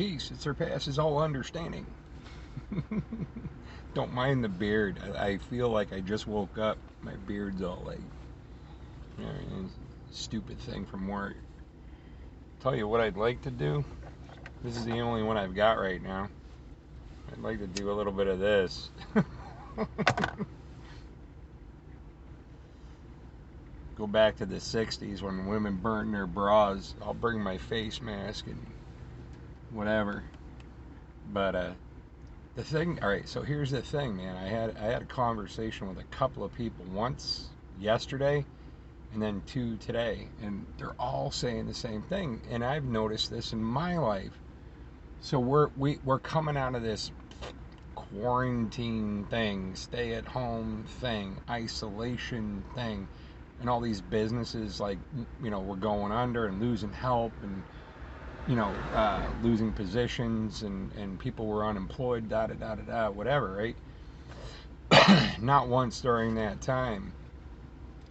peace. It surpasses all understanding. Don't mind the beard. I feel like I just woke up. My beard's all like, you know, stupid thing from work. Tell you what I'd like to do. This is the only one I've got right now. I'd like to do a little bit of this. Go back to the 60s when women burnt their bras. I'll bring my face mask and whatever. But the thing, all right, so here's the thing, man. I had a conversation with a couple of people, once yesterday and then two today, and they're all saying the same thing. And I've noticed this in my life. So we're coming out of this quarantine thing, stay at home thing, isolation thing, and all these businesses, like, you know, we're going under and losing help, and you know, losing positions, and people were unemployed, da da da da da, whatever, right? Not once during that time,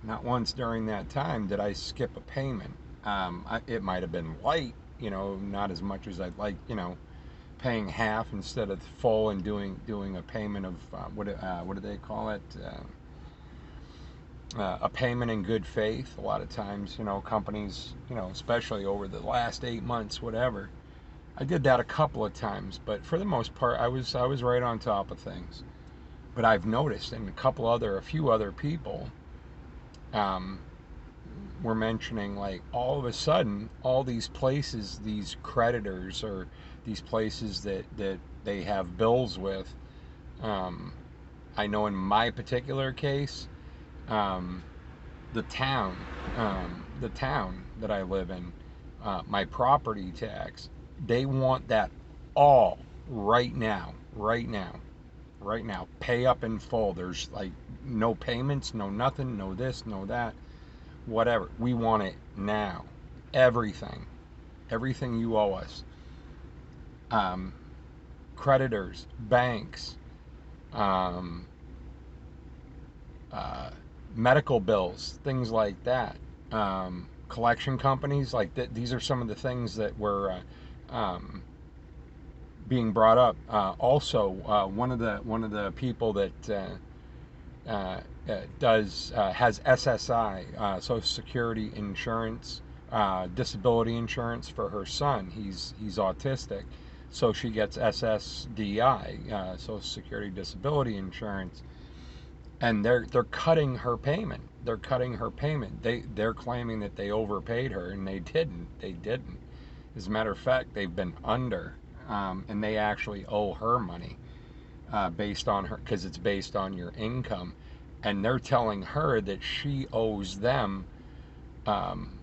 not once during that time did I skip a payment. It might have been light, you know, not as much as I'd like, you know, paying half instead of full, and doing a payment of what do they call it? A payment in good faith. A lot of times, you know, companies, you know, especially over the last 8 months, whatever. I did that a couple of times, but for the most part, I was right on top of things. But I've noticed, and a few other people, um, were mentioning, like, all of a sudden, all these places, these creditors, or these places that they have bills with. Um, I know in my particular case, um, the town that I live in, my property tax, they want that all right now, right now, right now. Pay up in full. There's like no payments, no nothing, no this, no that, whatever. We want it now. Everything, everything you owe us. Um, Creditors, banks, um, uh, medical bills, things like that. Collection companies, like these are some of the things that were um, being brought up. Also, one of the people that does has SSI, Social Security insurance, disability insurance for her son. He's autistic, so she gets SSDI, Social Security disability insurance, and they're cutting her payment. They're cutting her payment. They're claiming that they overpaid her, and they didn't. They didn't. As a matter of fact, they've been under, and they actually owe her money, based on her, because it's based on your income, and they're telling her that she owes them, um,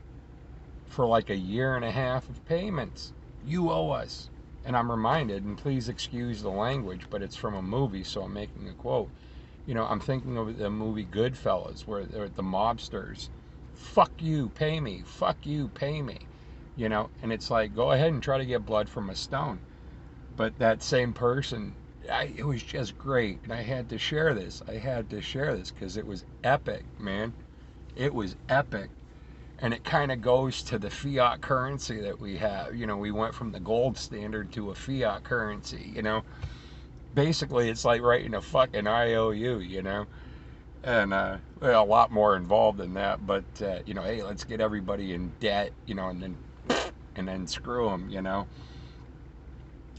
for like a year and a half of payments. You owe us. And I'm reminded, and please excuse the language, but it's from a movie, so I'm making a quote. You know, I'm thinking of the movie Goodfellas, where the mobsters, fuck you, pay me, fuck you, pay me. You know, and it's like, go ahead and try to get blood from a stone. But that same person, it was just great. And I had to share this. I had to share this because it was epic, man. It was epic. And it kind of goes to the fiat currency that we have. You know, we went from the gold standard to a fiat currency, you know. Basically, it's like writing a fucking IOU, you know. And well, a lot more involved than that. But, you know, hey, let's get everybody in debt, you know, and then screw them, you know.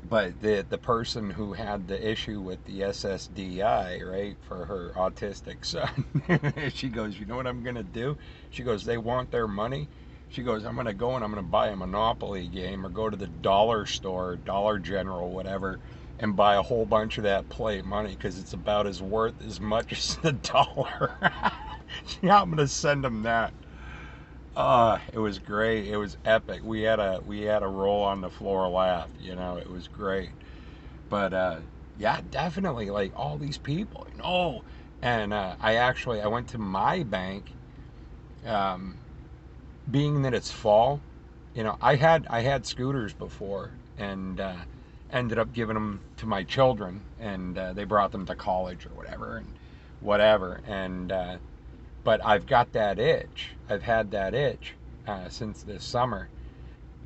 But the person who had the issue with the SSDI, right, for her autistic son, she goes, you know what I'm gonna do? She goes, they want their money. She goes, I'm gonna go and I'm gonna buy a Monopoly game, or go to the dollar store, Dollar General, whatever, and buy a whole bunch of that play money, because it's about as worth as much as the dollar. Yeah, I'm gonna send them that. It was great. It was epic. We had a roll on the floor laugh. You know, it was great. But yeah, definitely, like, all these people, you know. And I went to my bank, um, being that it's fall. You know, I had scooters before, and ended up giving them to my children, and they brought them to college or whatever, and whatever. And but I've got that itch. I've had that itch since this summer,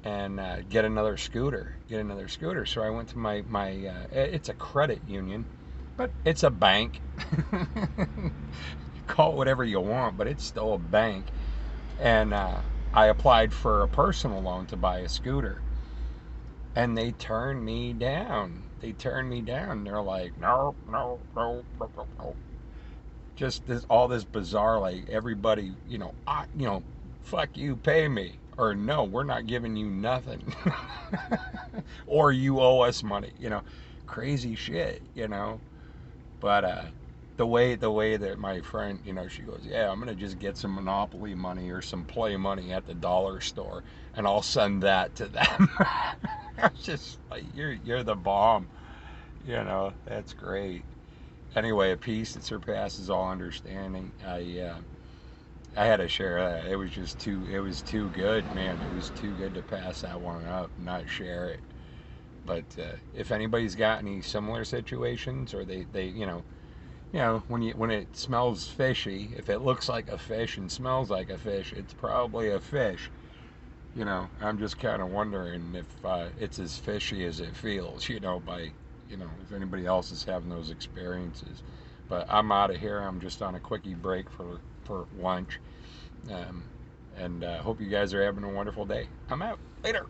and get another scooter. So I went to my it's a credit union, but it's a bank. Call it whatever you want, but it's still a bank. And I applied for a personal loan to buy a scooter, and they turned me down. They're like, no, no, no, no, no, no. Just all this bizarre, like everybody, fuck you, pay me, or no, we're not giving you nothing, or you owe us money, crazy shit. But the way that my friend, she goes, yeah, I'm gonna just get some Monopoly money or some play money at the dollar store, and I'll send that to them. I was just like, you're the bomb, that's great. Anyway, a peace that surpasses all understanding. I had to share that. It was too good, man. It was too good to pass that one up, and not share it. But if anybody's got any similar situations, or they when it smells fishy, if it looks like a fish and smells like a fish, it's probably a fish. I'm just kind of wondering if it's as fishy as it feels. If anybody else is having those experiences. But I'm out of here. I'm just on a quickie break for lunch. Um, and hope you guys are having a wonderful day. I'm out. Later.